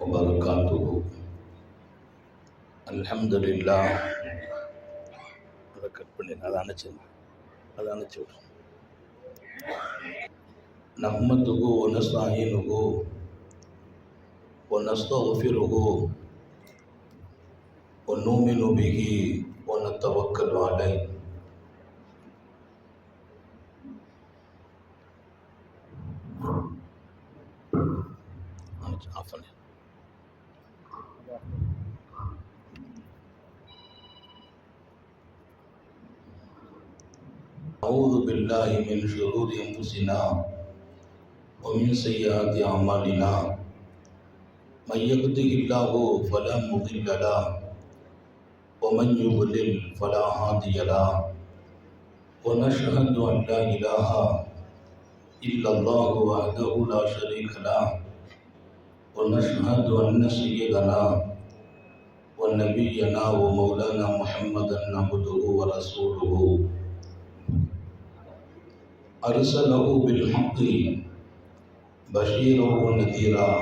وبركاته. الحمد لله. نحمده ونستعينه ونستغفره ونؤمن به ونتوكل عليه. أعوذ بالله من شرور أنفسنا ومن سيئات أعمالنا. من يهده الله فلا مضل له ومن يضلل فلا هادي له. ونشهد أن لا إله إلا الله وحده لا شريك له. ونشهد أن سيدنا ونبينا ومولانا محمدا عبده ورسوله أرسله بالحق بشيرا ونذيرا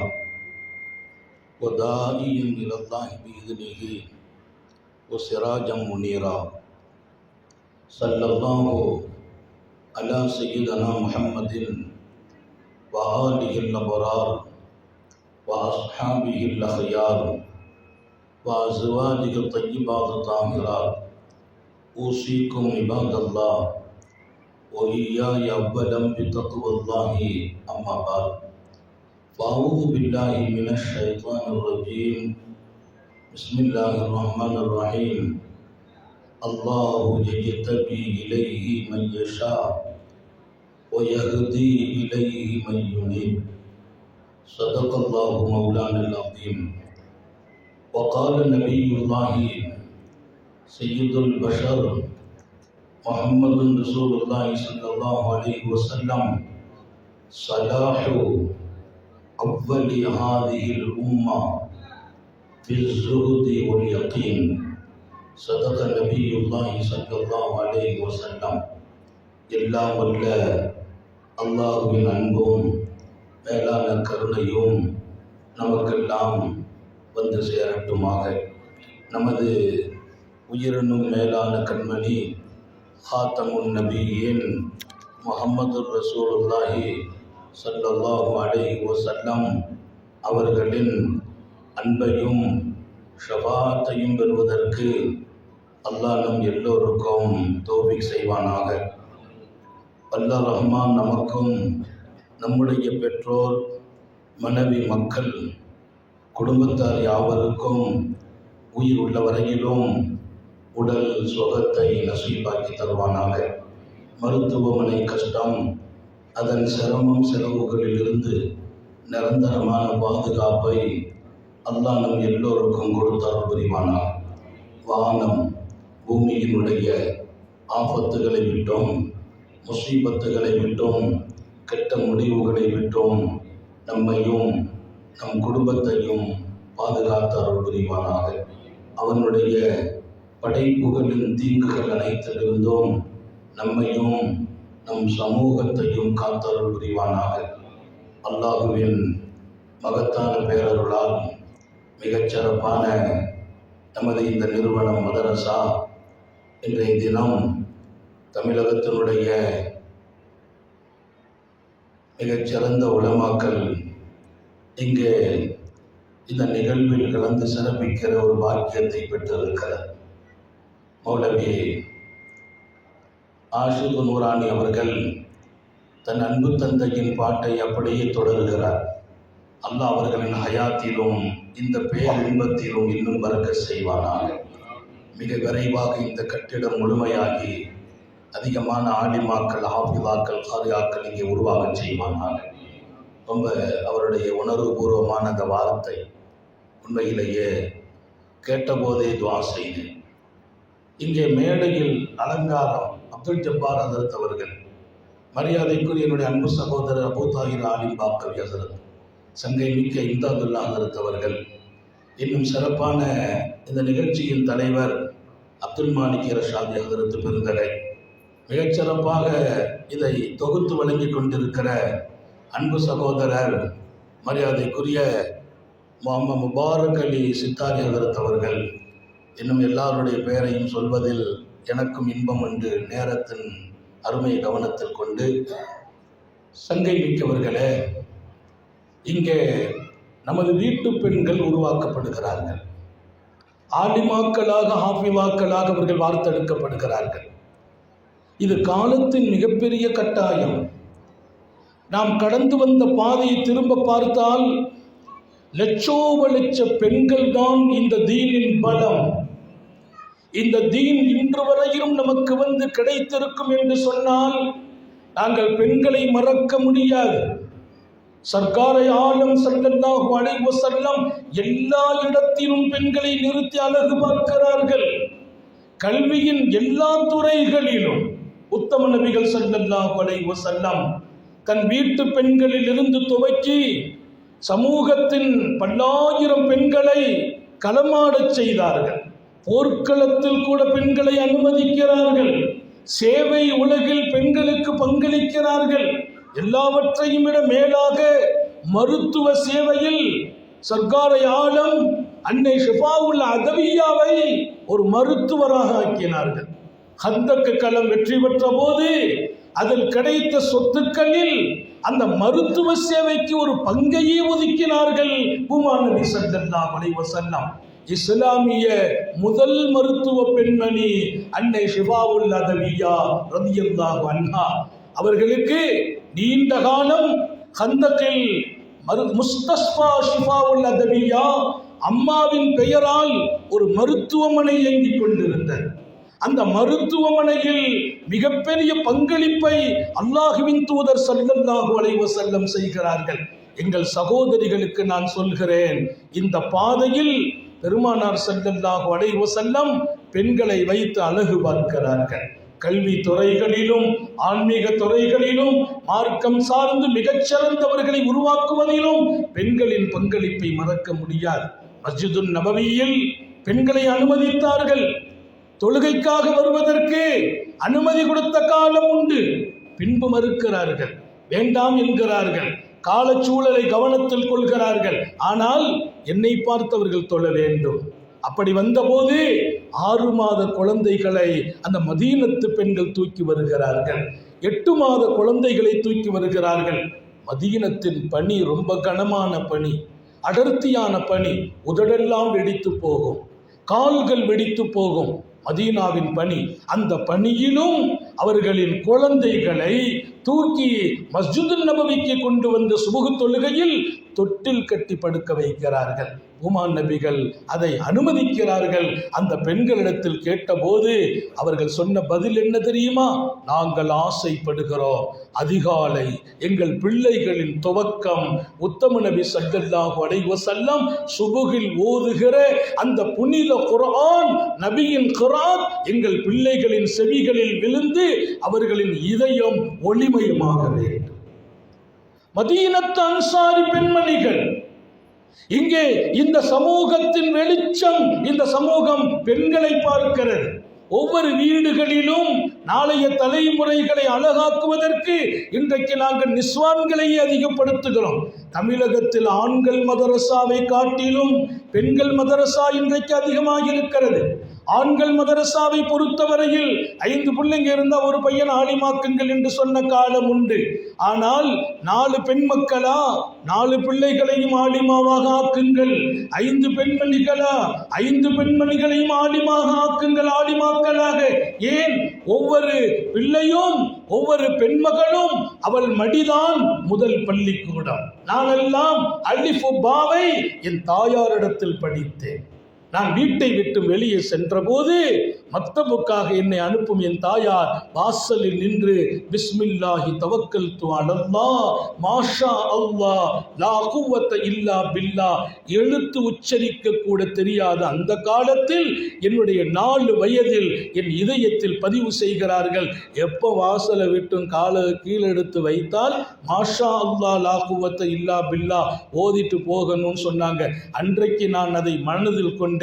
وداعيا إلى الله بإذنه وسراجا منيرا. صلى الله على سيدنا محمد وآله الأبرار وأصحابه الأخيار وأزواجه الطيبات الطاهرات. أوصيكم عباد الله وإياي أولا بتقوى الله. أما بعد، فأعوذ بالله من الشيطان الرجيم. بسم الله الرحمن الرحيم. الله يجتبي إليه من يشاء ويهدي إليه من ينيب. صدق الله مولانا العظيم. وقال نبي الله سيد البشر محمد رسول الله صلى الله عليه وسلم: صلاح أول هذه الأمة في الزهد واليقين. صدق نبي الله صلى الله عليه وسلم. எல்லாம் வல்ல அல்லாஹ்வின் அன்பும் மேலான கருணையும் நமக்கெல்லாம் வந்து சேரட்டுமாக. நமது உயிரினும் மேலான கண்மணி ஹாத்தமுன் நபியின் முஹம்மது ரசூலுல்லாஹி ஸல்லல்லாஹு அலைஹி வஸல்லம் அவர்களின் அன்பையும் ஷஃபாஅத்தையும் பெறுவதற்கு அல்லாஹ் நம் எல்லோருக்கும் தௌஃபீக் செய்வானாக. அல்லாஹ் ரஹ்மான் நமக்கும் நம்முடைய பெற்றோர், மனைவி, மக்கள், குடும்பத்தார் யாவருக்கும் உயிர் உள்ள வரையிலும் உடல் சுகத்தை நசீபாக்கி தருவானாக. மருத்துவமனை கஷ்டம், அதன் சிரமம் செலவுகளிலிருந்து நிரந்தரமான பாதுகாப்பை அல்லாஹ் நம் எல்லோருக்கும் கொடுத்தால் புரிவானாக. வானம் பூமியினுடைய ஆபத்துகளை விட்டோம், முசீபத்துகளை விட்டோம், கெட்ட முடிவுகளை விட்டோம் நம்மையும் நம் குடும்பத்தையும் பாதுகாத்து அருள் புரிவானாக. அவனுடைய படைப்புகளின் தீங்குகள் அனைத்திலிருந்தும் நம்மையும் நம் சமூகத்தையும் காத்தருள் புரிவானாக. அல்லாஹுவின் மகத்தான பேரருளால் மிகச்சிறப்பான நமது இந்த நிறுவனம் மதரசா இன்றைய தினம் தமிழகத்தினுடைய மிகச்சிறந்த உலமாக்கள் இங்கே இந்த நிகழ்வில் கலந்து சிறப்பிக்கிற ஒரு பாக்கியத்தை பெற்றிருக்கிறார். மௌலவி ஆஷிக் நூரானி அவர்கள் தன் அன்பு தந்தையின் பாட்டை அப்படியே தொடர்கிறார். அல்லாஹ் அவர்களின் ஹயாத்திலும் இந்த பேரின்பத்திலும் இன்னும் பறக்கச் செய்வானாக. மிக விரைவாக இந்த கட்டிடம் முழுமையாகி அதிகமான ஆலிமாக்கள், ஹாஃபிதாக்கள், காரியாக்கள் இங்கே உருவாக செய்வானாக. ரொம்ப அவருடைய உணர்வுபூர்வமான அந்த வார்த்தை உண்மையிலேயே கேட்டபோதே துவா செய்தேன். இங்கே மேடையில் அலங்காரம் அப்துல் ஜப்பார் ஹசரத் அவர்கள், மரியாதைக்குரிய என்னுடைய அன்பு சகோதரர் அபூ தாஹிர் ஆலிம் பாக்கவி ஹசரத், சங்கை மிக்க இம்தாதுல்லா ஹசரத் அவர்கள், இன்னும் சிறப்பான இந்த நிகழ்ச்சியின் தலைவர் அப்துல் மாலிக் ரஷாதி ஹசரத் பெருந்தகை, மிகச்சிறப்பாக இதை தொகுத்து வழங்கி கொண்டிருக்கிற அன்பு சகோதரர் மரியாதைக்குரிய முஹம்மது முபாரக் அலி சித்தாரி ஹதரத் அவர்கள், இன்னும் எல்லாருடைய பெயரையும் சொல்வதில் எனக்கும் இன்பம் என்று நேரத்தின் அருமை கவனத்தில் கொண்டு, சங்கை மிக்கவர்களே, இங்கே நமது வீட்டு பெண்கள் உருவாக்கப்படுகிறார்கள். ஆலிமாக்களாக ஹாஃபிவாக்களாக அவர்கள் வார்த்தெடுக்கப்படுகிறார்கள். இது காலத்தின் மிகப்பெரிய கட்டாயம். நாம் கடந்து வந்த பாதையை திரும்ப பார்த்தால் லட்சோப லட்ச பெண்கள் தான் இந்த தீனின் பலம். இந்த தீன் இன்று வரையிலும் நமக்கு வந்து கிடைத்திருக்கும் என்று சொன்னால் நாங்கள் பெண்களை மறக்க முடியாது. சர்க்காரை ஆலம் ஸல்லல்லாஹு அலைஹி வஸல்லம் எல்லா இடத்திலும் பெண்களை நிறுத்தி அழகு பார்க்கிறார்கள். கல்வியின் எல்லா துறைகளிலும் உத்தம நபிகள் ஸல்லல்லாஹு அலைஹி வஸல்லம் தன் வீட்டு பெண்களில் இருந்து துவக்கி சமூகத்தின் பல்லாயிரம் பெண்களை களமாடச் செய்தார்கள். போர்க்களத்தில் கூட பெண்களை அனுமதிக்கிறார்கள். சேவை உலகில் பெண்களுக்கு பங்களிக்கிறார்கள். எல்லாவற்றையும் விட மேலாக மருத்துவ சேவையில் சர்க்காரை ஆலம் அன்னை ஷிஃபாவுல் அதவியாவை ஒரு மருத்துவராக ஆக்கினார்கள். ஹந்தக்கு களம் வெற்றி பெற்ற போது அதில் கிடைத்த சொத்துக்களில் அந்த மருத்துவ சேவைக்கு ஒரு பங்கையே ஒதுக்கினார்கள் பூமான் நபி ஸல்லல்லாஹு அலைஹி வஸல்லம். இஸ்லாமிய முதல் மருத்துவ பெண்மணி அன்னை ஷிஃபாவுல் அதவியா ரலியல்லாஹு அன்ஹா. அவர்களுக்கு நீண்ட காலம் ஹந்தக்கில் முஸ்தஸ்பா ஷிஃபாவுல் அதவியா அம்மாவின் பெயரால் ஒரு மருத்துவமனை இயங்கிக் கொண்டிருந்தது. அந்த மருத்துவமனையில் மிகப்பெரிய பங்களிப்பை அல்லாஹுவின் தூதர் ஸல்லல்லாஹு அலைஹி வஸல்லம் செய்கிறார்கள். எங்கள் சகோதரிகளுக்கு நான் சொல்கிறேன், இந்த பாதையில் பெருமானார் ஸல்லல்லாஹு அலைஹி வஸல்லம் பெண்களை வைத்து அழகு பார்க்கிறார்கள். கல்வி துறைகளிலும் ஆன்மீக துறைகளிலும் மார்க்கம் சார்ந்து மிகச்சிறந்தவர்களை உருவாக்குவதிலும் பெண்களின் பங்களிப்பை மறக்க முடியாது. மஸ்ஜிதுன் நபவியில் பெண்களை அனுமதித்தார்கள். தொழுகைக்காக வருவதற்கு அனுமதி கொடுத்த காலம் உண்டு. பின்பு மறுக்கிறார்கள், வேண்டாம் என்கிறார்கள். காலச்சூழலை கவனத்தில் கொள்கிறார்கள். ஆனால் என்னை பார்த்தவர்கள் தொழ வேண்டும். அப்படி வந்தபோது 6 மாத குழந்தைகளை அந்த மதீனத்து பெண்கள் தூக்கி வருகிறார்கள். 8 மாத குழந்தைகளை தூக்கி வருகிறார்கள். மதீனத்தின் பனி ரொம்ப கனமான பனி, அடர்த்தியான பனி. உதடெல்லாம் வெடித்து போகும், கால்கள் வெடித்து போகும். மதீனாவின் பனி. அந்த பனியிலும் அவர்களின் குழந்தைகளை தூக்கி மஸ்ஜிதுன் நபவிக்கு கொண்டு வந்த சுபுகு தொழுகையில் தொட்டில் கட்டி படுக்க வைக்கிறார்கள். உமான் நபிகள் அதை அனுமதிக்கிறார்கள். அந்த பெண்களிடத்தில் கேட்டபோது அவர்கள் சொன்ன பதில் என்ன தெரியுமா? நாங்கள் ஆசைப்படுகிறோம், அதிகாலை எங்கள் பிள்ளைகளின் துவக்கம் உத்தம நபி ஸல்லல்லாஹு அலைஹி வஸல்லம் சுபுகில் ஓதுகிற அந்த புனித குர்ஆன், நபியின் குர்ஆன் எங்கள் பிள்ளைகளின் செவிகளில் விழுந்து அவர்களின் இதயம் ஒளிமயமாக வேண்டும். மதீனத்து அன்சாரி பெண்மணிகள். இங்கே இந்த சமூகத்தின் வெளிச்சம், இந்த சமூகம் பெண்களை பார்க்கிறது. ஒவ்வொரு வீடுகளிலும் நாளைய தலைமுறைகளை அழகாக்குவதற்கு இன்றைக்கு நாங்கள் நிஸ்வான்களை அதிகப்படுத்துகிறோம். தமிழகத்தில் ஆண்கள் மதரசாவை காட்டிலும் பெண்கள் மதரசா இன்றைக்கு அதிகமாக இருக்கிறது. ஆண்கள் மதரசாவை பொறுத்தவரையில் 5 பிள்ளைங்க இருந்தால் ஒரு பையன் ஆலிமாக்குங்கள் என்று சொன்ன காலம் உண்டு. ஆனால் 4 பெண் மக்களா 4 பிள்ளைகளையும் ஆலிமாவாக ஆக்குங்கள். 5 பெண்மணிகளா 5 பெண்மணிகளையும் ஆலிமாக ஆக்குங்கள், ஆலிமாக்களாக. ஏன்? ஒவ்வொரு பிள்ளையும் ஒவ்வொரு பெண்மகளும் அவள் மடிதான் முதல் பள்ளிக்கூடம். நானெல்லாம் அலிஃபு பாவை என் தாயாரிடத்தில் படித்தேன். நான் வீட்டை விட்டு வெளியே சென்ற போது மக்தபுக்காக என்னை அனுப்பும் என் தாயார் வாசலில் நின்று பிஸ்மில்லாஹி தவக்கல்து அலல்லாஹ் மாஷா அல்லாஹ் லா குவத்த இல்லா பில்லாஹ் எழுத்து உச்சரிக்க கூட தெரியாத அந்த காலத்தில் என்னுடைய 4 வயதில் என் இதயத்தில் பதிவு செய்கிறார்கள். எப்போ வாசலை விட்டும் காலை கீழே எடுத்து வைத்தால் மாஷா அல்லாஹ் லா குவத்த இல்லா பில்லாஹ் ஓதிட்டு போகணும்னு சொன்னாங்க. அன்றைக்கு நான் அதை மனதில் கொண்டு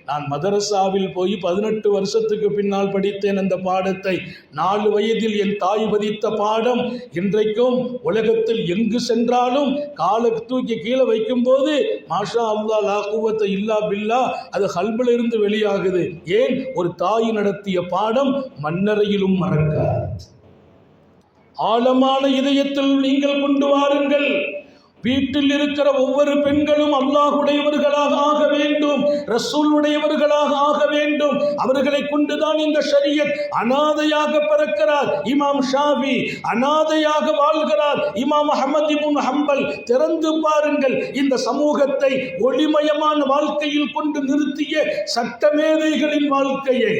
நான் மதரசாவில் போய் 18 வருஷம் வருஷத்துக்கு பின்னால் படித்தேன் அந்த பாடத்தை. 4 வயதில் என் தாய் பதித்த பாடம் இன்றைக்கும் உலகத்தில் எங்கு சென்றாலும் காலை தூக்கி கீழே வைக்கும் போது மாஷா அல்லாஹ் லா குவத்த இல்லா பில்லா அது கல்பில் இருந்து வெளியாகுது. ஏன்? ஒரு தாய் நடத்திய பாடம் மண்ணறையிலும் மறக்காது. ஆழமான இதயத்தில் நீங்கள் கொண்டு வாருங்கள். வீட்டில் இருக்கிற ஒவ்வொரு பெண்களும் அல்லாஹ்வுடையவர்களாக ஆக வேண்டும், ரசூலுடையவர்களாக ஆக வேண்டும். அவர்களை கொண்டுதான் இந்த ஷரியத். அனாதையாக பிறக்கிறார் இமாம் ஷாஃபி, அனாதையாக வாழ்கிறார் இமாம் அஹ்மத் இப்னு ஹம்பல். திறந்து பாருங்கள், இந்த சமூகத்தை ஒளிமயமான வாழ்க்கையில் கொண்டு நிறுத்திய சட்டமேதைகளின் வாழ்க்கையை.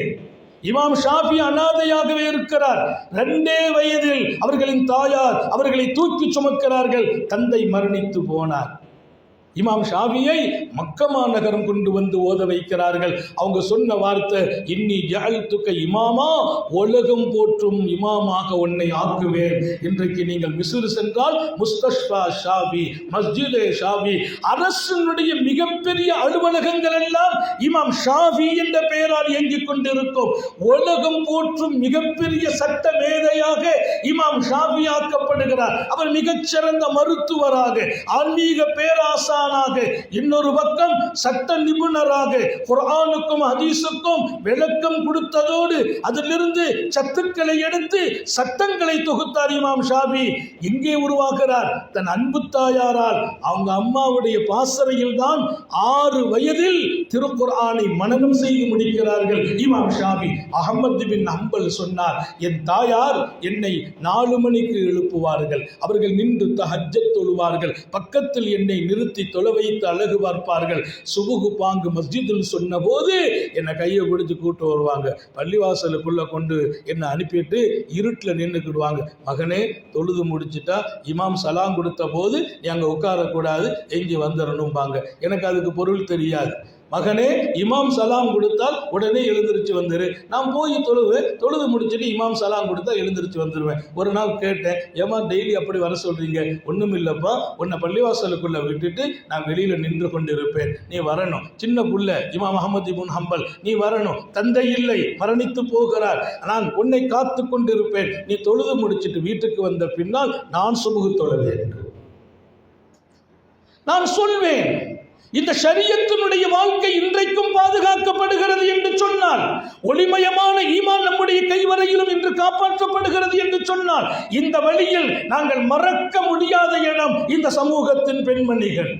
இமாம் ஷாஃபி அனாதையாகவே இருக்கிறார். 2 வயதில் அவர்களின் தாயார் அவர்களை தூக்கி சுமக்கிறார்கள். தந்தை மரணித்து போனார். இமாம் ஷாஃபியை மக்கமா நகரம் கொண்டு வந்து ஓத வைக்கிறார்கள். அவங்க சொன்ன வார்த்தை, இன்னி ஜஅல்துக இமாமா, உலகம் போற்றும் இமாமாக உன்னை ஆக்குவேன். இன்றைக்கு நீங்கள் மிஸ்ர் சென்றால் முஸ்தஷ்பா ஷாஃபி, மஸ்ஜிதே ஷாஃபி, அரசினுடைய மிகப்பெரிய அலுவலகங்கள் எல்லாம் இமாம் ஷாஃபி என்ற பெயரால் இயங்கிக் கொண்டிருக்கும். உலகம் போற்றும் மிகப்பெரிய சட்ட மேதையாக இமாம் ஷாஃபி ஆக்கப்படுகிறார். அவர் மிகச்சிறந்த மருத்துவராக, ஆன்மீக பேராசா, இன்னொரு பக்கம் சட்ட நிபுணராக குர்ஆனுக்கும் ஹதீஸுக்கும் விளக்கம் கொடுத்ததோடு அதிலிருந்து சத்துக்களை எடுத்து சட்டங்களை தொகுத்தார் இமாம் ஷாஃபி. எங்கே உருவாக்குறார்? தன் அன்பு தாயாரால், அவங்க அம்மாவுடைய பாசறையில் தான் 6 வயதில் திருக்குர்ஆனை மனனம் செய்து முடிக்கிறார்கள் இமாம் ஷாஃபி. அஹ்மத் பின் ஹம்பல் சொன்னார், என் தாயார் என்னை 4 மணிக்கு எழுப்புவார்கள். அவர்கள் நின்று தஹஜ்ஜத் தொழுவார்கள். பக்கத்தில் என்னை நிறுத்தி தொலை வைத்து அழகு பார்ப்பார்கள். சுபுகு பாங்கு மஸ்ஜிதில் சொன்ன போது என்னை கையை பிடிச்சு கூட்டு வருவாங்க. பள்ளிவாசலுக்குள்ள கொண்டு என்னை அனுப்பிட்டு இருட்டில் நின்றுக்கிடுவாங்க. மகனே, தொழுது முடிச்சுட்டா இமாம் சலாம் கொடுத்த போது நீ அங்கே உட்காரக்கூடாது, எஞ்சி வந்துடணும்பாங்க. எனக்கு அதுக்கு பொருள் தெரியாது. மகனே, இமாம் சலாம் கொடுத்தால் உடனே எழுந்திருச்சு வந்துரு. நான் போய் தொழுது முடிச்சுட்டு இமாம் சலாம் கொடுத்தா எழுந்திருச்சு வந்துடுவேன். ஒரு நாள் கேட்டேன், ஏமா டெய்லி அப்படி வர சொல்றீங்க? ஒன்றும் இல்லைப்பா, உன்னை பள்ளிவாசலுக்குள்ள விட்டுட்டு நான் வெளியில நின்று கொண்டு இருப்பேன், நீ வரணும். சின்ன புள்ள இமாம் அஹ்மத் இப்னு ஹம்பல், நீ வரணும். தந்தை இல்லை, மரணித்து போகிறார். நான் உன்னை காத்து கொண்டிருப்பேன். நீ தொழுது முடிச்சுட்டு வீட்டுக்கு வந்த பின்னால் நான் சுபுகு தொழுவேன் என்று நான் சொல்வேன். இந்த ஷரியத்தினுடைய வாழ்க்கை இன்றைக்கும் பாதுகாக்கப்படுகிறது என்று சொன்னால், ஒளிமயமான ஈமான் நம்முடைய கைவரையிலும் இன்று காப்பாற்றப்படுகிறது என்று சொன்னால், இந்த வழியில் நாங்கள் மறக்க முடியாத இடம் இந்த சமூகத்தின் பெண்மணிகள்.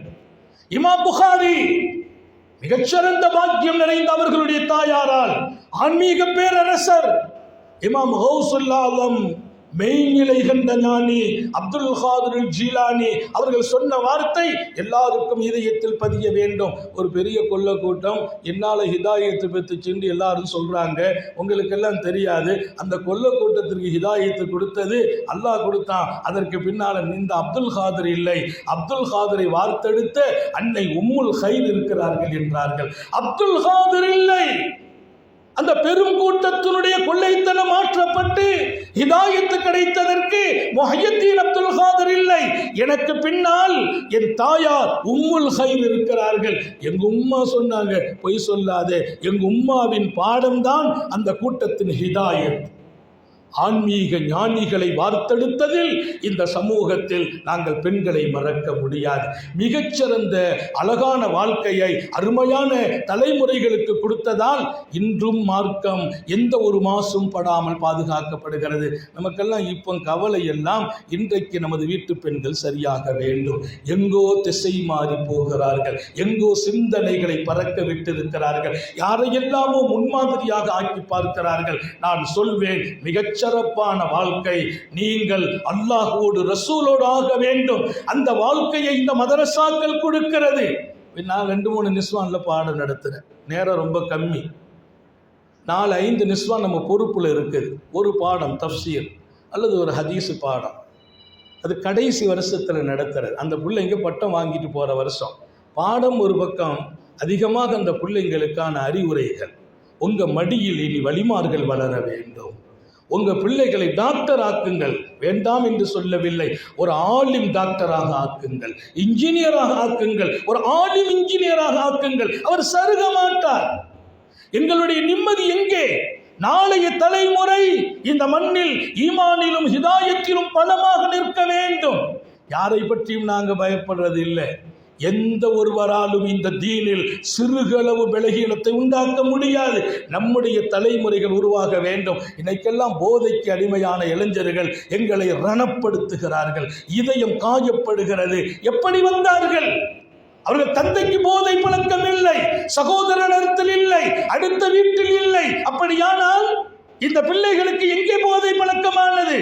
இமாம் புகாரி மிகச்சிறந்த பாக்கியம் நிறைந்த அவர்களுடைய தாயாரால் ஆன்மீக பேரரசர் இமாம் கௌசுல் ஆலம், மெய்நிலை கண்ட ஞானி அப்துல் காதிர் ஜீலானி அவர்கள் சொன்ன வார்த்தை எல்லாருக்கும் இதயத்தில் பதிய வேண்டும். ஒரு பெரிய கொள்ள கூட்டம் என்னால் ஹிதாயத்து பெற்று சென்று எல்லாரும் சொல்றாங்க. உங்களுக்கெல்லாம் தெரியாது, அந்த கொள்ள கூட்டத்திற்கு ஹிதாயத்து கொடுத்தது அல்லாஹ் கொடுத்தான். அதற்கு பின்னால் இந்த அப்துல் காதிர் இல்லை, அப்துல் காதிரை வார்த்தெடுத்த அன்னை உம்முல் ஹைர் இருக்கிறார்கள் என்றார்கள். அப்துல் காதிர் இல்லை, அந்த பெரும் கூட்டத்தினுடைய கொள்ளைத்தனம் மாற்றப்பட்டு ஹிதாயத்து கிடைத்ததற்கு முஹய்யத்தீன் அப்துல் காதிர் இல்லை. எனக்கு பின்னால் என் தாயார் உம்முல் ஹைர் இருக்கிறார்கள். எங்க உம்மா சொன்னாங்க, பொய் சொல்லாதே, எங்க உம்மாவின் பாடம்தான் அந்த கூட்டத்தின் ஹிதாயத். ஆன்மீக ஞானிகளை வார்த்தெடுத்ததில் இந்த சமூகத்தில் நாங்கள் பெண்களை மறக்க முடியாது. மிகச்சிறந்த அழகான வாழ்க்கையை அருமையான தலைமுறைகளுக்கு கொடுத்ததால் இன்றும் மார்க்கம் எந்த ஒரு மாசும் படாமல் பாதுகாக்கப்படுகிறது. நமக்கெல்லாம் இப்போ கவலை எல்லாம் இன்றைக்கு நமது வீட்டு பெண்கள் சரியாக வேண்டும். எங்கோ திசை மாறி போகிறார்கள், எங்கோ சிந்தனைகளை பறக்க விட்டிருக்கிறார்கள், யாரையெல்லாமோ முன்மாதிரியாக ஆக்கி பார்க்கிறார்கள். நான் சொல்வேன், மிகச் சிறப்பான வாழ்க்கை நீங்கள் அல்லாஹ்வோடு ரசூலோடு ஆக வேண்டும். அந்த வாழ்க்கையை இந்த மதரசாக்கள் கொடுக்கிறது. நான் 2-3 நிஸ்வான்ல பாடம் நடத்துறேன், நேரம் ரொம்ப கம்மி. 4-5 நிஸ்வான் நம்ம பொறுப்புல இருக்குது. ஒரு பாடம் தஃப்சீர் அல்லது ஒரு ஹதீஸ் பாடம், அது கடைசி வருஷத்துல நடத்துறது. அந்த பிள்ளைங்க பட்டம் வாங்கிட்டு போற வருஷம் பாடம் ஒரு பக்கம். அதிகமாக அந்த பிள்ளைங்களுக்கான அறிவுரைகள், உங்க மடியில் இனி வலிமார்கள் வளர வேண்டும், உங்க பிள்ளைகளை டாக்டர் ஆக்குங்கள், வேண்டாம் என்று சொல்லவில்லை, ஒரு ஆலிம் டாக்டராக ஆக்குங்கள், இன்ஜினியராக ஆக்குங்கள், ஒரு ஆலிம் இன்ஜினியராக ஆக்குங்கள். அவர் சருக மாட்டார். எங்களுடைய நிம்மதி எங்கே? நாளைய தலைமுறை இந்த மண்ணில் ஈமானிலும் ஹிதாயத்திலும் பலமாக நிற்க வேண்டும். யாரை பற்றியும் நாங்கள் பயப்படுறது இல்லை. எந்த ஒருவராலும் இந்த தீனில் சிறுகளவு பலகீனத்தை உண்டாக்க முடியாது. நம்முடைய தலைமுறைகள் உருவாக வேண்டும். இன்னைக்கெல்லாம் போதைக்கு அடிமையான இளைஞர்கள் எங்களை ரணப்படுத்துகிறார்கள். இதயம் காயப்படுகிறது. எப்படி வந்தார்கள்? அவர்கள் தந்தைக்கு போதை பழக்கம் இல்லை, சகோதரனிடத்தில் இல்லை, அடுத்த வீட்டில் இல்லை. அப்படியானால் இந்த பிள்ளைகளுக்கு எங்கே போதை பழக்கமானது?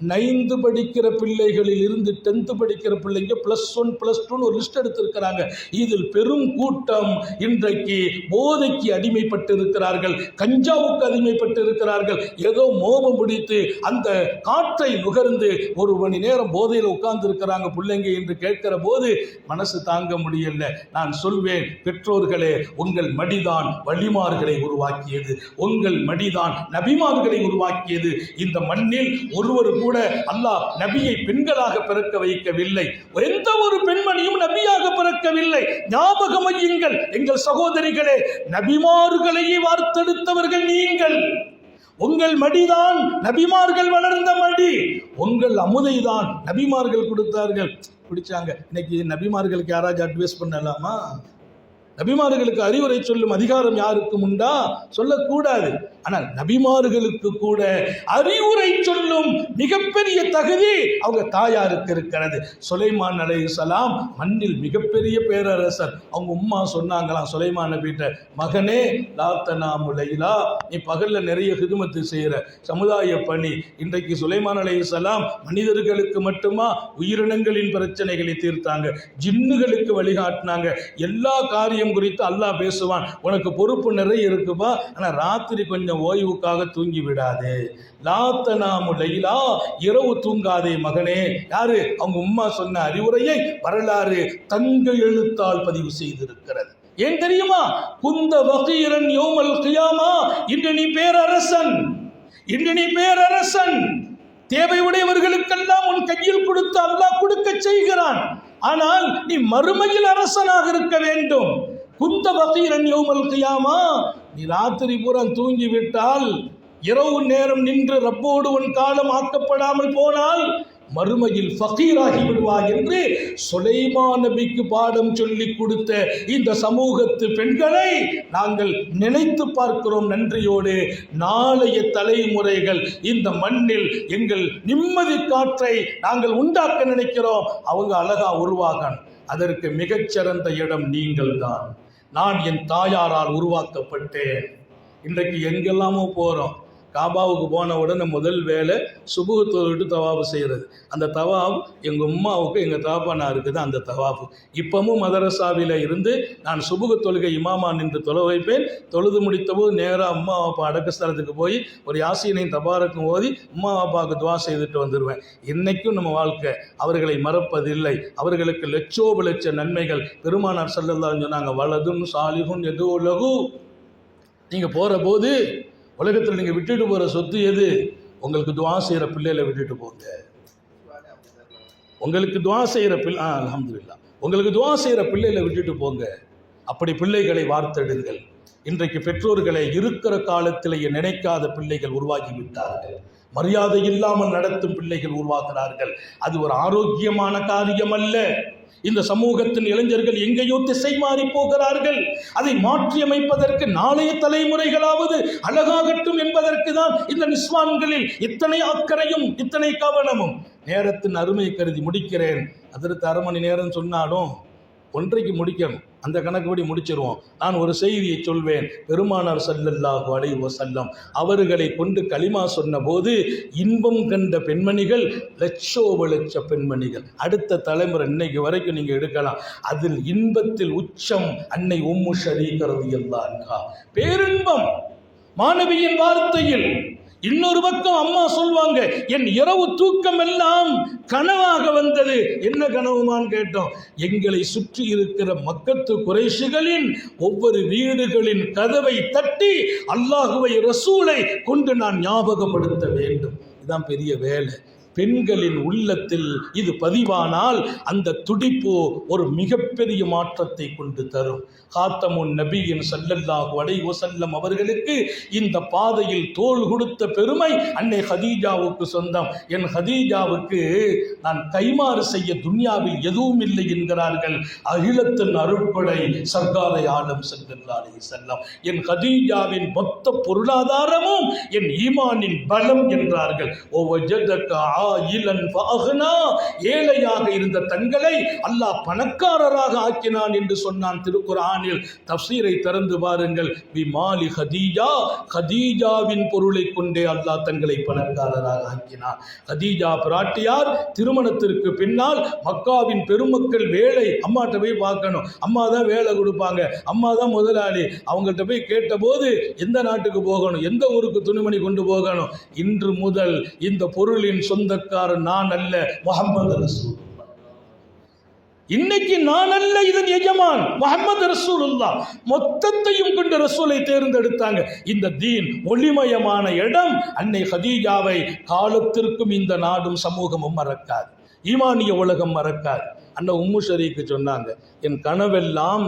9th படிக்கிற பிள்ளைகளில் இருந்து 10th படிக்கிற பிள்ளைங்க +1 +2 ஒரு லிஸ்ட் எடுத்திருக்கிறாங்க. இதில் பெரும் கூட்டம் இன்றைக்கு போதைக்கு அடிமைப்பட்டு இருக்கிறார்கள், கஞ்சாவுக்கு அடிமைப்பட்டு இருக்கிறார்கள். ஏதோ மோகம் பிடித்து அந்த காற்றை நுகர்ந்து ஒரு மணி நேரம் போதையில் உட்கார்ந்து இருக்கிறாங்க பிள்ளைங்க என்று கேட்கிற போது மனசு தாங்க முடியல. நான் சொல்வேன், பெற்றோர்களே, உங்கள் மடிதான் வலிமார்களை உருவாக்கியது, உங்கள் மடிதான் நபிமார்களை உருவாக்கியது. இந்த மண்ணில் ஒருவர் கூட அல்லாஹ் நபியை பெண்களாக பிறக்க வைக்கவில்லை. எந்த ஒரு பெண்மணியும் நபியாக பிறக்கவில்லை. ஞாபகம் வையுங்கள் எங்கள் சகோதரிகளே, நபிமார்களையே வார்த்தெடுத்தவர்கள் நீங்கள். உங்கள் மடிதான் நபிமார்கள் வளர்ந்த மடி. உங்கள் அமுதை தான் நபிமார்கள் கொடுத்தார்கள், குடிச்சாங்க. இன்னைக்கு நபிமார்களுக்கு யாராச்சும் அட்வைஸ் பண்ணலாமா? நபிமார்களுக்கு அறிவுரை சொல்லும் அதிகாரம் யாருக்கும் உண்டா? சொல்லக்கூடாது. ஆனால் நபிமார்களுக்கு கூட அறிவுரை சொல்லும் மிகப்பெரிய தகுதி அவங்க தாயாருக்கு இருக்கிறது. சுலைமான் அலைஹிஸ்ஸலாம் மண்ணில் மிகப்பெரிய பேரரசர். அவங்க உம்மா சொன்னாங்களாம் சுலைமான் நபிட்ட, மகனே லாத்தனா முலைலா, நீ பகல்ல நிறைய ஹிதுமத்து செய்கிற சமுதாய பணி. இன்றைக்கு சுலைமான் அலைஹிஸ்ஸலாம் மனிதர்களுக்கு மட்டுமா உயிரினங்களின் பிரச்சனைகளை தீர்த்தாங்க, ஜின்னுகளுக்கு வழிகாட்டினாங்க. எல்லா காரியம் குறித்து அல்லாஹ் பேசுவான். உனக்கு பொறுப்பு நிறைய இருக்குப்பா, ஆனா ராத்திரி கொஞ்சம் ஓய்வுக்காக தூங்கி விடாதே. லாத்தனாமு லைலா, இரவு தூங்காதே மகனே. யாரு? அவங்க உம்மா சொன்ன அறிவுரையை வரலாறு தங்க எழுத்தால் பதிவு செய்திருக்கிறது. ஏன் தெரியுமா? குந்த வகீரன் யௌமல் கியாமா, இன்று நீ பேரரசன், இன்று நீ பேரரசன். தேவை உடையவர்களுக்கெல்லாம் உன் கையில் கொடுத்து அல்லாஹ் கொடுக்க செய்கிறான். ஆனால் நீ மறுமையில் அரசனாக இருக்க வேண்டும். குந்த வகீரன் யௌமல் கியாமா, நீ ராத்திரி பூரா தூங்கி விட்டால், இரவு நேரம் நின்று ரப்போடு உன் காலம் ஆக்கப்படாமல் போனால் மறுமையில் ஃபகீராகி விடுவாய் என்று சுலைமான் நபிக்கு பாடம் சொல்லிக் கொடுத்த இந்த சமூகத்து பெண்களை நாங்கள் நினைத்து பார்க்கிறோம் நன்றியோடு. நாளைய தலைமுறைகள் இந்த மண்ணில் எங்கள் நிம்மதி காற்றை நாங்கள் உண்டாக்க நினைக்கிறோம். அவங்க அழகா உருவாகணும். அதற்கு மிகச்சிறந்த இடம் நீங்கள் தான். நான் என் தாயாரால் உருவாக்கப்பட்டேன். இன்றைக்கு எங்கெல்லாமோ போகிறோம். காபாவுக்கு போன உடனே முதல் வேலை சுபுகு தொழுவிட்டு தவாஃபு செய்கிறது. அந்த தவாஃப் எங்கள் உம்மாவுக்கு எங்கள் தாப்பானாருக்கு தான் அந்த தவாஃபு. இப்பவும் மதரசாவில் இருந்து நான் சுபுகு தொழுகை இமாமா நின்று தொலை வைப்பேன். தொழுது முடித்தபோது நேராக அம்மா அப்பா அடக்க ஸ்தலத்துக்கு போய் ஒரு யாசீனையும் தபாரக்கும் ஓதி அம்மா அப்பாவுக்கு துவா செய்துட்டு வந்துடுவேன். இன்றைக்கும் நம்ம வாழ்க்கை அவர்களை மறப்பதில்லை. அவர்களுக்கு லட்சோப லட்ச நன்மைகள் பெருமானார் ஸல்லல்லாஹு அலைஹி சொன்னாங்க, வலதுன் சாலிஹுன் எதோ லகு. நீங்கள் போகிற போது உலகத்தில் நீங்கள் விட்டுட்டு போகிற சொத்து எது? உங்களுக்கு துவா செய்கிற பிள்ளைகளை விட்டுட்டு போங்க. உங்களுக்கு துவா செய்கிற அல்ஹம்துலில்லாஹ், உங்களுக்கு துவா செய்கிற பிள்ளைகளை விட்டுட்டு போங்க. அப்படி பிள்ளைகளை வார்த்தெடுங்கள். இன்றைக்கு பெற்றோர்களை இருக்கிற காலத்திலேயே நினைக்காத பிள்ளைகள் உருவாகிவிட்டார்கள். மரியாதை இல்லாமல் நடத்தும் பிள்ளைகள் உருவாகிறார்கள். அது ஒரு ஆரோக்கியமான காரியம் அல்ல. இந்த சமூகத்தின் இளைஞர்கள் எங்கேயோ திசை மாறி போகிறார்கள். அதை மாற்றியமைப்பதற்கு நாளைய தலைமுறைகளாவது அழகாகட்டும் என்பதற்கு தான் இந்த நிஸ்வான்களில் இத்தனை அக்கறையும் இத்தனை கவனமும். நேரத்தின் அருமை கருதி முடிக்கிறேன். அதற்கு அரை மணி நேரம் சொன்னாலும் 1:30 முடிக்கணும். அந்த கணக்குப்படி முடிச்சிருவோம். நான் ஒரு செய்தியை சொல்வேன். பெருமானார் ஸல்லல்லாஹு அலைஹி வஸல்லம் அவர்களை கொண்டு கலிமா சொன்ன போது இன்பம் கண்ட பெண்மணிகள் லட்சோப லட்ச பெண்மணிகள். அடுத்த தலைமுறை இன்னைக்கு வரைக்கும் நீங்கள் எடுக்கலாம். அதில் இன்பத்தில் உச்சம் அன்னை உம்மு ஷரீக் ரலியல்லாஹு அன்ஹா. பேரின்பம் மாணவியின் வார்த்தையில். இன்னொரு பக்கம் அம்மா சொல்வாங்க, என் இரவு தூக்கம் எல்லாம் கனவாக வந்தது. என்ன கனவுமான்னு கேட்டோம். எங்களை சுற்றி இருக்கிற மக்கத்து குறைஷிகளின் ஒவ்வொரு வீடுகளின் கதவை தட்டி அல்லாஹுவை ரசூலை கொண்டு நான் ஞாபகப்படுத்த வேண்டும். இதுதான் பெரிய வேலை. பெண்களின் உள்ளத்தில் இது பதிவானால் அந்த துடிப்பு ஒரு மிகப்பெரிய மாற்றத்தை கொண்டு தரும். காத்தமுன் நபியின் ஸல்லல்லாஹு அலைஹி வஸல்லம் அவர்களுக்கு இந்த பாதையில் தோள் கொடுத்த பெருமை அன்னை ஹதீஜாவுக்கு சொந்தம். என் ஹதீஜாவுக்கு நான் கைமாறு செய்ய துன்யாவில் எதுவும் இல்லை என்கிறார்கள் அகிலத்தின் அருட்படை சர்க்காரை ஆலம் ஸல்லல்லாஹு அலைஹி வஸல்லம். என் ஹதீஜாவின் மொத்த பொருளாதாரமும் என் ஈமானின் பலம் என்றார்கள். ஏழையாக இருந்த தங்களை அல்லாஹ் பணக்காரராக ஆக்கினான் என்று சொன்னான் திருக்குர்ஆனில். தஃப்சீரை திறந்து பாருங்கள். பிமாலி ஹதீஜா, ஹதீஜாவின் பொருளை கொண்டே அல்லாஹ் தங்களை பணக்காரராக ஆக்கினான். ஹதீஜா பிராட்டியார் திருமணத்திற்கு பின்னால் மக்காவின் பெருமக்கள் வேலை அம்மாட்ட போய் பார்க்கணும், அம்மா தான் வேலை கொடுப்பாங்க, அம்மா தான் முதலாளி. அவங்கள்ட்ட போய் கேட்டபோது எந்த நாட்டுக்கு போகணும், எந்த ஊருக்கு துணிமணி கொண்டு போகணும். இன்று முதல் இந்த பொருளின் சொந்தக்காரன் நான் அல்ல, முஹம்மது ரசூலுல்லாஹ். இன்னைக்கு நான் அல்ல, இதன் எஜமான் முஹம்மது ரசூலுல்லாஹ். மொத்தத்தையும் கொண்டு ரசூலை தேர்ந்தெடுத்தாங்க. இந்த தீன் ஒளிமயமான இடம் அன்னை ஹதீஜாவை காலத்திற்கும் இந்த நாடும் சமூகமும் மறக்காது, ஈமானிய உலகம் மறக்காது. அன்னை உம்மு ஷரீக்கு சொன்னாங்க, என் கனவெல்லாம்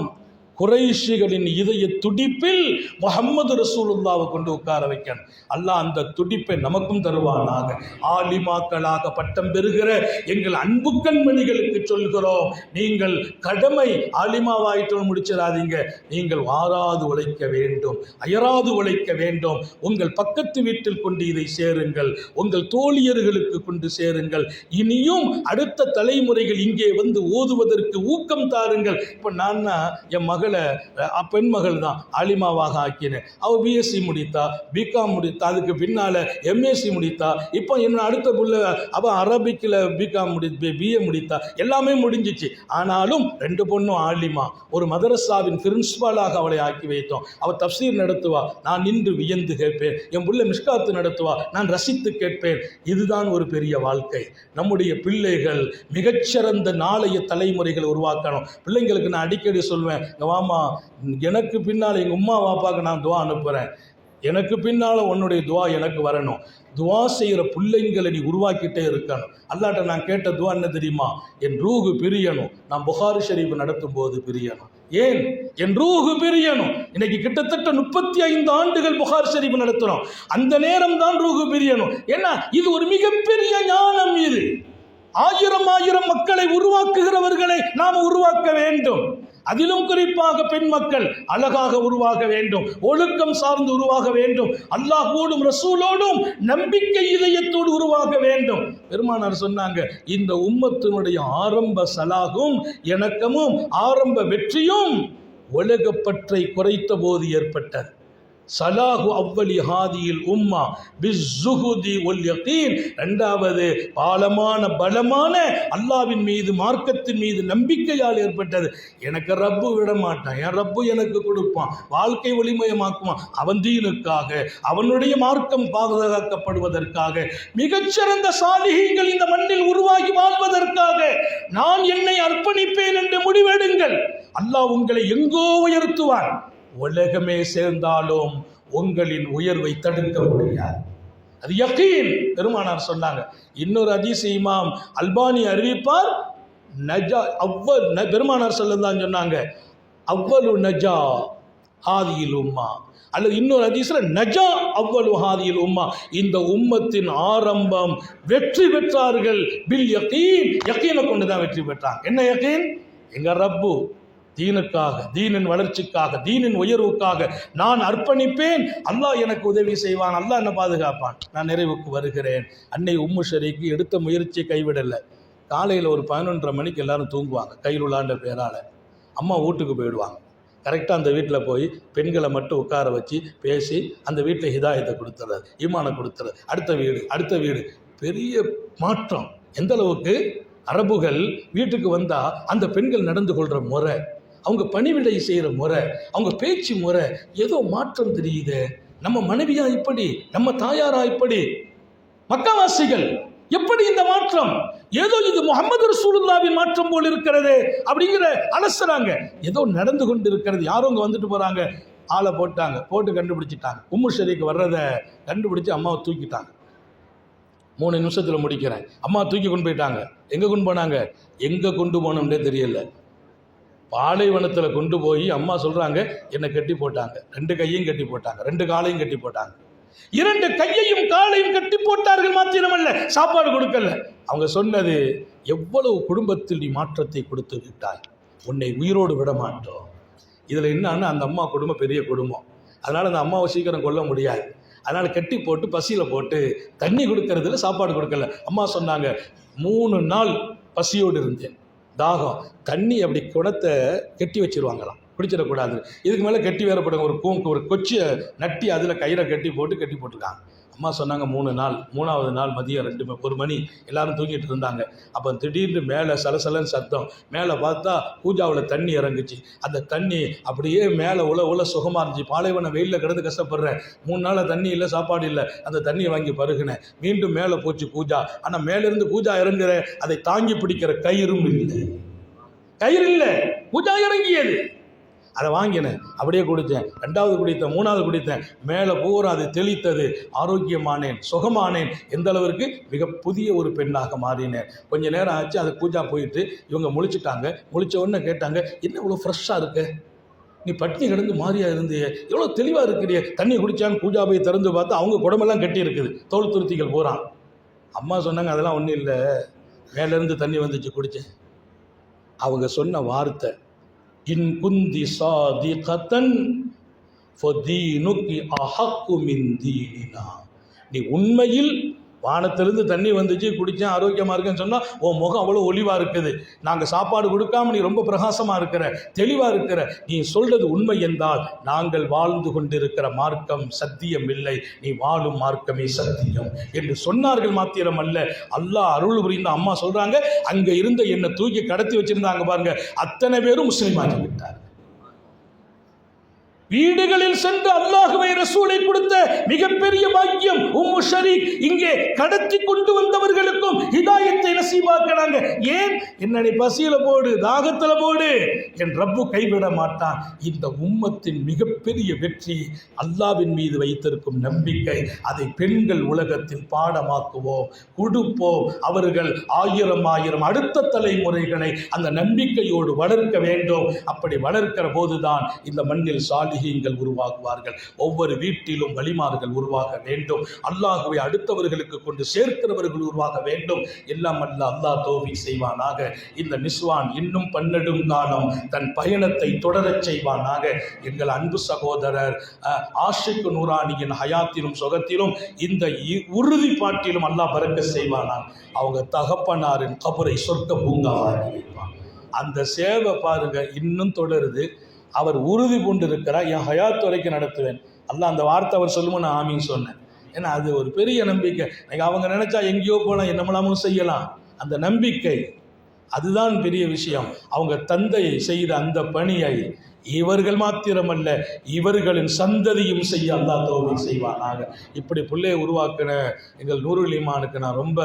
குறைஷிகளின் இதய துடிப்பில் முஹம்மது ரசூலுல்லாவை கொண்டு உட்கார வைக்கணும். அல்லாஹ் அந்த துடிப்பை நமக்கும் தருவானாக. ஆலிமாக்களாக பட்டம் பெறுகிற எங்கள் அன்பு கண்மணிகளுக்கு சொல்கிறோம், நீங்கள் கடமை ஆலிமாவாயிட்டு முடிச்சிடாதீங்க. நீங்கள் வாராது உழைக்க வேண்டும், அயராது உழைக்க வேண்டும். உங்கள் பக்கத்து வீட்டில் கொண்டு இதை சேருங்கள், உங்கள் தோழியர்களுக்கு கொண்டு சேருங்கள். இனியும் அடுத்த தலைமுறைகள் இங்கே வந்து ஓதுவதற்கு ஊக்கம் தாருங்கள். இப்போ நான் என் மகளை பெண் மகள் தான் ஆலிமாவாக ஆக்கினேன். அவள் பிஎஸ்சி முடித்தா, பிகாம் முடித்தா, அதுக்கு பின்னால் எம்எஸ்சி முடித்தா. இப்போ என்ன அடுத்த புள்ள அவள் அரபிக்கில் பிகாம் பிஏ முடித்தா, எல்லாமே முடிஞ்சிச்சு. ஆனாலும் 2 பொண்ணும் ஆலிமா. ஒரு மதரசாவின் பிரின்சிபாலாக அவளை ஆக்கி வைத்தோம். அவள் தஃப்சீர் நடத்துவா, நான் நின்று வியந்து கேட்பேன். என் புள்ள மிஷ்காத்து நடத்துவா, நான் ரசித்து கேட்பேன். இதுதான் ஒரு பெரிய வாழ்க்கை. நம்முடைய பிள்ளைகள் மிகச்சிறந்த நாளைய தலைமுறைகளை உருவாக்கணும். பிள்ளைங்களுக்கு நான் அடிக்கடி சொல்வேன், வாமா எனக்கு பின்னால் எங்கள் உம்மா வாப்பாவுக்கு நான் துவா அனுப்புகிறேன், எனக்கு பின்னால் உன்னுடைய துவா எனக்கு வரணும். துவா செய்கிற பிள்ளைங்களை நீ உருவாக்கிட்டே இருக்கணும். அல்லாட்ட நான் கேட்ட துவா என்ன தெரியுமா? என் ரூஹு பிரியணும், நான் புகாரி ஷரீஃப் நடத்தும் போது பிரியணும். ஏன் என் ரூஹு பிரியணும்? இன்னைக்கு கிட்டத்தட்ட 35 ஆண்டுகள் புகாரி ஷரீஃப் நடத்துகிறோம். அந்த நேரம் தான் ரூஹு பிரியணும். ஏன்னா இது ஒரு மிகப்பெரிய ஞானம். இது ஆயிரம் மக்களை உருவாக்குகிறவர்களை நாம் உருவாக்க வேண்டும். அதிலும் குறிப்பாக பெண் மக்கள் அழகாக உருவாக வேண்டும், ஒழுக்கம் சார்ந்து உருவாக வேண்டும், அல்லாஹ்வோடும் ரசூலோடும் நம்பிக்கை இதயத்தோடு உருவாக வேண்டும். பெருமானார் சொன்னாங்க, இந்த உம்மத்தினுடைய ஆரம்ப சலாகும் இணக்கமும் ஆரம்ப வெற்றியும் உலகப்பற்றை குறைத்த போது ஏற்பட்டது. சலாஹு அவ்வலி ஹாதியில் உம்மா பிஸ்ஸுஹுதி வல் யகீன். 2வது பாலமான பலமான அல்லாஹ்வின் மீது மார்க்கத்தின் மீது நம்பிக்கையால் ஏற்பட்டது. எனக்கு ரப்பு விட மாட்டான், என் ரப்பு எனக்கு கொடுப்பான், வாழ்க்கை ஒளிமயமாக்குவான். அவன் தீனுக்காக, அவனுடைய மார்க்கம் பாதுகாக்கப்படுவதற்காக, மிகச்சிறந்த சாலிஹீன்கள் இந்த மண்ணில் உருவாகி வாழ்வதற்காக நான் என்னை அர்ப்பணிப்பேன் என்று முடிவெடுங்கள். அல்லாஹ் உங்களை எங்கோ உயர்த்துவான். உலகமே சேர்ந்தாலும் உங்களின் உயர்வை தடுக்க முடியாது. அது யகீன். பெருமானார் சொன்னாங்க. இன்னொரு ஹதீஸ் இமாம் அல்பானி அறிவிப்பார், நஜா அவ்வல் பெருமானார் ஸல்லல்லாஹு சொன்னாங்க, அவ்வலு நஜா ஹாதியில் உம்மா. அல்லது இன்னொரு ஹதீஸ்ல நஜா அவ்வலு ஹாதியில் உம்மா, இந்த உம்மத்தின் ஆரம்பம் வெற்றி பெற்றார்கள் பில் யகீன். யகீனை கொண்டு தான் வெற்றி பெற்றாங்க. என்ன யகீன்? எங்க ரப்பு தீனுக்காக, தீனின் வளர்ச்சிக்காக, தீனின் உயர்வுக்காக நான் அர்ப்பணிப்பேன், அல்லாஹ் எனக்கு உதவி செய்வான், அல்லாஹ் என்ன பாதுகாப்பான். நான் நிறைவுக்கு வருகிறேன். அன்னை உம்மு ஷரீக்கு எடுத்த முயற்சியை கைவிடலை. காலையில் ஒரு 11:30 மணிக்கு எல்லாரும் தூங்குவாங்க, கையில் உள்ளாண்ட பேரால். அம்மா வீட்டுக்கு போயிடுவாங்க. கரெக்டாக அந்த வீட்டில் போய் பெண்களை மட்டும் உட்கார வச்சு பேசி அந்த வீட்டில் ஹிதாயத்தை கொடுத்துறது, ஈமானை கொடுத்துறது. அடுத்த வீடு பெரிய மாற்றம். எந்த அளவுக்கு அரபுகள் வீட்டுக்கு வந்தால் அந்த பெண்கள் நடந்து கொள்கிற முறை, அவங்க பணிவிடை செய்கிற முறை, அவங்க பேச்சு முறை, ஏதோ மாற்றம் தெரியுது. நம்ம மனைவியா இப்படி, நம்ம தாயாரா இப்படி, மக்காவாசிகள் எப்படி இந்த மாற்றம்? ஏதோ இது முஹம்மது ரசூலுல்லாஹ்வின் மாற்றம் போல் இருக்கிறது அப்படிங்கிற அலசுறாங்க. ஏதோ நடந்து கொண்டு இருக்கிறது. யாரும் இங்கே வந்துட்டு போகிறாங்க, ஆளை போட்டு கண்டுபிடிச்சிட்டாங்க. உம்மு ஷரீக்கு வர்றதை கண்டுபிடிச்சி அம்மாவை தூக்கிட்டாங்க. 3 நிமிஷத்தில் முடிக்கிறேன். அம்மா தூக்கி கொண்டு போயிட்டாங்க. எங்கே கொண்டு போனாங்க? எங்கே கொண்டு போனோம்னே தெரியல. பாலைவனத்தில் கொண்டு போய் அம்மா சொல்கிறாங்க, என்னை கட்டி போட்டாங்க. 2 கையையும் கட்டி போட்டாங்க, 2 காலையும் கட்டி போட்டாங்க. 2 கையையும் காலையும் கட்டி போட்டார்கள் மாத்திரமல்ல, சாப்பாடு கொடுக்கல. அவங்க சொன்னது, எவ்வளவு குடும்பத்தில் நீ மாற்றத்தை கொடுத்து விட்டாய், உன்னை உயிரோடு விட மாட்டோம். இதில் என்னன்னா, அந்த அம்மா குடும்பம் பெரிய குடும்பம். அதனால் அந்த அம்மாவை சீக்கிரம் கொல்ல முடியாது. அதனால் கட்டி போட்டு பசியில் போட்டு தண்ணி கொடுக்கறதுல சாப்பாடு கொடுக்கல. அம்மா சொன்னாங்க, 3 நாள் பசியோடு இருந்தேன், தாகம். தண்ணி அப்படி குடத்தை கட்டி வச்சிருவாங்களாம், குடிச்சிடக்கூடாது. இதுக்கு மேலே கட்டி வேறப்படுங்க. ஒரு கொச்சியை நட்டி அதில் கயிறை கட்டி போட்டுருக்காங்க. அம்மா சொன்னாங்க 3 நாள். 3ஆவது நாள் மதியம் 1 மணி, எல்லாரும் தூங்கிட்டு இருந்தாங்க. அப்போ திடீர்னு மேலே சலசலன்னு சத்தம். மேலே பார்த்தா பூஜாவில் தண்ணி இறங்குச்சு. அந்த தண்ணி அப்படியே மேலே உள்ள சுகமாக இருந்துச்சு. பாலைவன வெயிலில் கிடந்து கஷ்டப்படுறேன், 3 நாள் தண்ணி இல்லை, சாப்பாடு இல்லை. அந்த தண்ணியை வாங்கி பருகினேன். மீண்டும் மேலே போச்சு பூஜா. ஆனால் மேலேருந்து பூஜா இறங்குற அதை தாங்கி பிடிக்கிற கயிறும் இல்லை, கயிறு இல்லை, பூஜா இறங்கியது. அதை வாங்கினேன், அப்படியே குடித்தேன். 2வது குடித்தேன், 3வது குடித்தேன். மேலே பூரா அது தெளித்தது. ஆரோக்கியமானேன், சுகமானேன். எந்த அளவிற்கு? மிக புதிய ஒரு பெண்ணாக மாறினேன். கொஞ்ச நேரம் ஆச்சு, அது பூஜா போயிட்டு இவங்க முழிச்சிட்டாங்க. முழிச்ச உடனே கேட்டாங்க, என்ன இவ்வளோ ஃப்ரெஷ்ஷாக இருக்க, நீ பட்டினி கிடந்து மாறியா இருந்தியே, எவ்வளோ தெளிவாக இருக்கிறியே, தண்ணி குடித்தான்னு பூஜா போய் திறந்து பார்த்தா அவங்க குடமெல்லாம் கட்டி இருக்குது, தோல் துருத்திகள் போகிறான். அம்மா சொன்னாங்க, அதெல்லாம் ஒன்றும் இல்லை, மேலேருந்து தண்ணி வந்துச்சு, குடித்தேன். அவங்க சொன்ன வார்த்தை, இன் குந்தி சாதிகதன் ஃபதீனுகி அஹக்கு மின் தீனினா. நீ உண்மையில் வானத்திலிருந்து தண்ணி வந்துச்சு, குடித்தேன், ஆரோக்கியமாக இருக்குன்னு சொன்னால் உன் முகம் அவ்வளோ ஒளிவாக இருக்குது. நாங்கள் சாப்பாடு கொடுக்காம நீ ரொம்ப பிரகாசமாக இருக்கிற, தெளிவாக இருக்கிற. நீ சொல்கிறது உண்மை என்றால் நாங்கள் வாழ்ந்து கொண்டிருக்கிற மார்க்கம் சத்தியம் இல்லை, நீ வாழும் மார்க்கமே சத்தியம் என்று சொன்னார்கள். மாத்திரம் அல்ல, அல்லாஹ் அருள் புரிந்த அம்மா சொல்கிறாங்க, அங்கே இருந்த என்னை தூக்கி கடத்தி வச்சுருந்தாங்க பாருங்க, அத்தனை பேரும் முஸ்லீம் ஆகிவிட்டார். வீடுகளில் சென்று அல்லாஹ்வை ரசூலை கொடுத்த மிகப்பெரிய பாக்கியம் உம்மு ஷரீக். இங்கே கடத்தி கொண்டு வந்தவர்களுக்கும் ஹிதாயத்தை நசீபாக்குறாங்க. ஏன்? என்னை பசியில போடு, தாகத்தில் போடு, என் ரப்பு கைவிட மாட்டான். இந்த உம்மத்தின் மிகப்பெரிய வெற்றி அல்லாஹ்வின் மீது வைத்திருக்கும் நம்பிக்கை. அதை பெண்கள் உலகத்தில் பாடமாக்குவோம், கொடுப்போம். அவர்கள் 1000 அடுத்த தலைமுறைகளை அந்த நம்பிக்கையோடு வளர்க்க வேண்டும். அப்படி வளர்க்கிற போதுதான் இந்த மண்ணில் சாலிஹீன்கள் உருவாகுவார்கள். ஒவ்வொரு வீட்டிலும் வலிமார்கள் உருவாக வேண்டும். அல்லாஹ்வை அடுத்தவர்களுக்கு கொண்டு சேர்க்கிறவர்கள் உருவாக வேண்டும். எல்லாம் அல்லாஹ் தௌஃபீக் செய்வானாக. இந்த நிஸ்வான் இன்னும் 12 காலம் தன் பயணத்தை தொடரச் செய்வானாக. எங்கள் அன்பு சகோதரர் ஆஷிக் நூரானியின் ஹயாத்திலும் சுகத்திலும் இந்த உறுதிப்பாட்டிலும் அல்லாஹ் பரக்கத் செய்வானாக. அவங்க தகப்பனாரின் கபரை சொர்க்க பூங்காவாக்கி வைப்பான். அந்த சேவை பாருங்க இன்னும் தொடருது. அவர் உறுதி கொண்டு இருக்கிறார், என் ஹயாத் வரைக்கும் நடத்துவேன். அல்லாஹ் அந்த வார்த்தை அவர் சொல்லுவோம், நான் ஆமீன் சொன்னேன். ஏன்னா அது ஒரு பெரிய நம்பிக்கை. அவங்க நினைச்சா எங்கேயோ போகலாம், என்னமெல்லாமும் செய்யலாம். அந்த நம்பிக்கை அதுதான் பெரிய விஷயம். அவங்க தந்தை செய்த அந்த பணியை இவர்கள் மாத்திரமல்ல, இவர்களின் சந்ததியும் செய்ய அல்லாஹ் தௌஃபீக் செய்வானாக. இப்படி பிள்ளையை உருவாக்கின எங்கள் நூருல் ஈமானுக்கு நான் ரொம்ப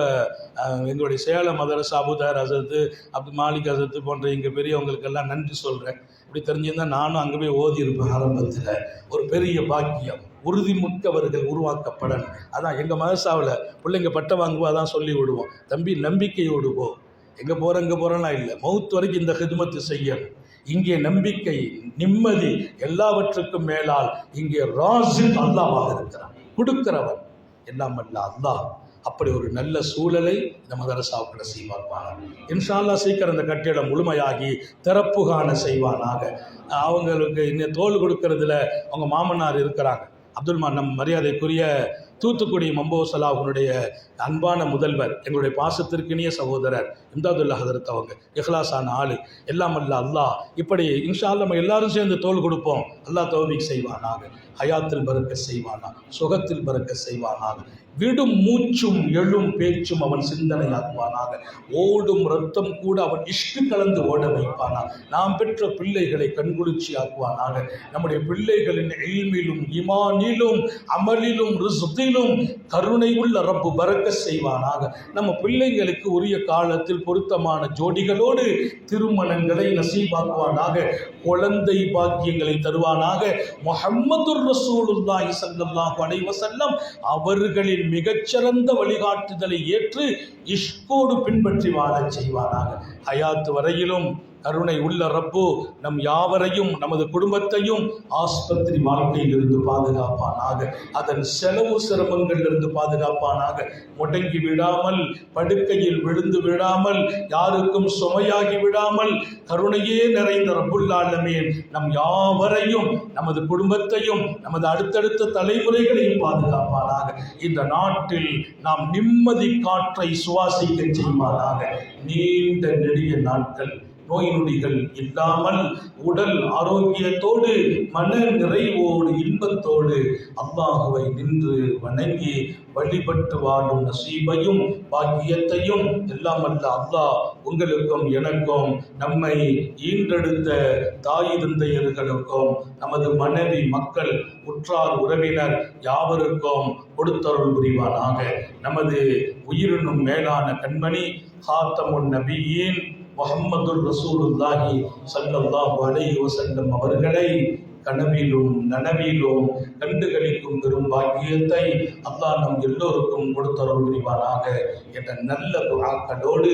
எங்களுடைய சேலம் மதரசா அபுதார் ஹசரத்து அப்துல் மாலிக் ஹசரத்து போன்ற எங்கள் பெரியவங்களுக்கெல்லாம் நன்றி சொல்கிறேன். இப்படி தெரிஞ்சிருந்தால் நானும் அங்கே போய் ஓதி இருப்பேன். ஆரம்பத்தில் ஒரு பெரிய பாக்கியம், உறுதிமிக்கவர்கள் உருவாக்கப்படணும். அதான் எங்கள் மதரசாவில் பிள்ளைங்க பட்டம் வாங்குவோம், அதான் சொல்லி விடுவோம், தம்பி நம்பிக்கையோடு போ, எங்கே போகிறோன்னா இல்லை, மௌத் வரைக்கும் இந்த ஹிதுமத்து செய்யணும். இங்கே நம்பிக்கை, நிம்மதி, எல்லாவற்றுக்கும் மேலால் இங்கே ராஸிக் அல்லாஹ்வாக இருக்கிறான், கொடுக்கிறவன் எல்லாம் அல்ல அல்லாஹ். அப்படி ஒரு நல்ல சூழலை இந்த மதரசாவுக்கு நசீபாக்குவாங்க. இன்ஷா அல்லாஹ் சீக்கிரம் இந்த கட்டிடம் முழுமையாகி திறப்பு காண செய்வானாக. அவங்களுக்கு இன்னும் தோல் கொடுக்கறதுல அவங்க மாமனார் இருக்கிறாங்க, நம் மரியாதைக்குரிய தூத்துக்குடி மம்போ சலாஹுனுடைய அன்பான முதல்வர், எங்களுடைய பாசத்திற்கினிய சகோதரர் இம்தாதுல்லா ஹதரத். அவங்க இஹ்லாஸான ஆளு, எல்லாம் அல்ல அல்லாஹ். இப்படி இன்ஷா அல்லாஹ் நம்ம எல்லாரும் சேர்ந்து தோல் கொடுப்போம். அல்லாஹ் தௌஃபீக் செய்வானாக, ஹயாத்தில் பரக்கத் செய்வானாக, சுகத்தில் பரக்கத் செய்வானாக. விடும் மூச்சும் எழும் பேச்சும் அவன் சிந்தனையாக்குவானாக. ஓடும் ரத்தம் கூட அவன் இஷ்டு கலந்து ஓட வைப்பானாக. நாம் பெற்ற பிள்ளைகளை கண்குளிர்ச்சி ஆக்குவானாக. நம்முடைய பிள்ளைகளின் இல்மிலும் ஈமானிலும் அமலிலும் ரிஸ்கிலும் கருணை உள்ள ரப்பு பரக்கத் செய்வானாக. நம்ம பிள்ளைங்களுக்கு உரிய காலத்தில் பொருத்தமான ஜோடிகளோடு திருமணங்களை நசீபாக்குவானாக. குழந்தை பாக்கியங்களை தருவானாக. முஹம்மதுர் ரசூலுல்லாஹி ஸல்லல்லாஹு அலைஹி வஸல்லம் அவர்களின் நபியின் மிகச்சிறந்த வழிகாட்டுதலை ஏற்று இஷ்கோடு பின்பற்றி வாழச் செய்வானாக. ஹயாத்து வரையிலும் கருணை உள்ள ரப்பு நம் யாவரையும் நமது குடும்பத்தையும் ஆஸ்பத்திரி வாழ்க்கையில் இருந்து பாதுகாப்பானாக. அதன் செலவு சிரமங்களிலிருந்து பாதுகாப்பானாக. முடங்கி விடாமல், படுக்கையில் விழுந்து விடாமல், யாருக்கும் சுமையாகி விடாமல் கருணையே நிறைந்த ரப்புல் ஆலமீன் நம் யாவரையும், நமது குடும்பத்தையும், நமது அடுத்தடுத்த தலைமுறைகளையும் பாதுகாப்பானாக. இந்த நாட்டில் நாம் நிம்மதி காற்றை சுவாசிக்க செய்வானாக. நீண்ட நெடிய நாட்கள் நோய் நொடிகள் இல்லாமல் உடல் ஆரோக்கியத்தோடு மன நிறைவோடு இன்பத்தோடு அல்லாஹுவை நின்று வணங்கி வழிபட்டு வாழும் நசீபையும் பாக்கியத்தையும் எல்லாம் அல்ல அல்லாஹ் உங்களுக்கும் எனக்கும், நம்மை ஈன்றெடுத்த தாய் தந்தையர்களுக்கும், நமது மனைவி மக்கள் உற்றார் உறவினர் யாவருக்கும் கொடுத்தருள் புரிவானாக. நமது உயிரினும் மேலான கண்மணி ஹாத்தமுன் நபியின் முஹம்மதுர் ரசூலுல்லாஹி ஸல்லல்லாஹு அலைஹி வஸல்லம் அவர்களை கனவிலும் நனவிலும் கண்டுகளிக்கும் பெரும் பாக்கியத்தை அல்லாஹ் நம் எல்லோருக்கும் கொடுத்தருள் புரிவானாக என்ற நல்ல துஆக்களோடு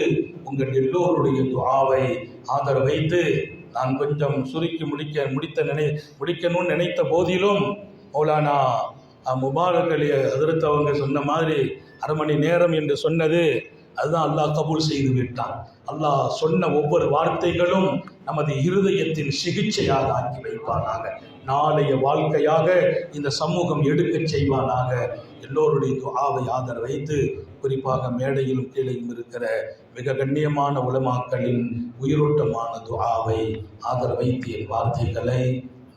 உங்கள் எல்லோருடைய துஆவை ஆதரவைத்து நான் கொஞ்சம் சுருக்கி முடிக்கணும்னு நினைத்த போதிலும் மௌலானா முபாரக் அலி ஹதரத் அவங்க சொன்ன மாதிரி 1/2 மணி நேரம் என்று சொன்னது அதுதான் அல்லாஹ் கபூல் செய்து விட்டான். அல்லாஹ் சொன்ன ஒவ்வொரு வார்த்தைகளும் நமது இருதயத்தின் சிகிச்சையாக ஆக்கி வைப்பானாக. நாளைய வாழ்க்கையாக இந்த சமூகம் எடுக்க செய்வானாக. எல்லோருடைய துஆவை ஆதரவைத்து, குறிப்பாக மேடையிலும் கீழையும் இருக்கிற மிக கண்ணியமான உலமாக்களின் உயிரோட்டமான துஆவை ஆதரவைத்து என் வார்த்தைகளை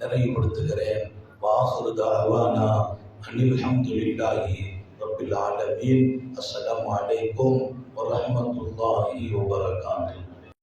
நிறைவுபடுத்துகிறேன். வாஹிரு தஅவானா அனில் ஹம்துலில்லாஹி ரப்பில் ஆலமீன். அஸ்ஸலாமு அலைக்கும் வரஹ்மத்துல்லாஹி வபரகாத்துஹு.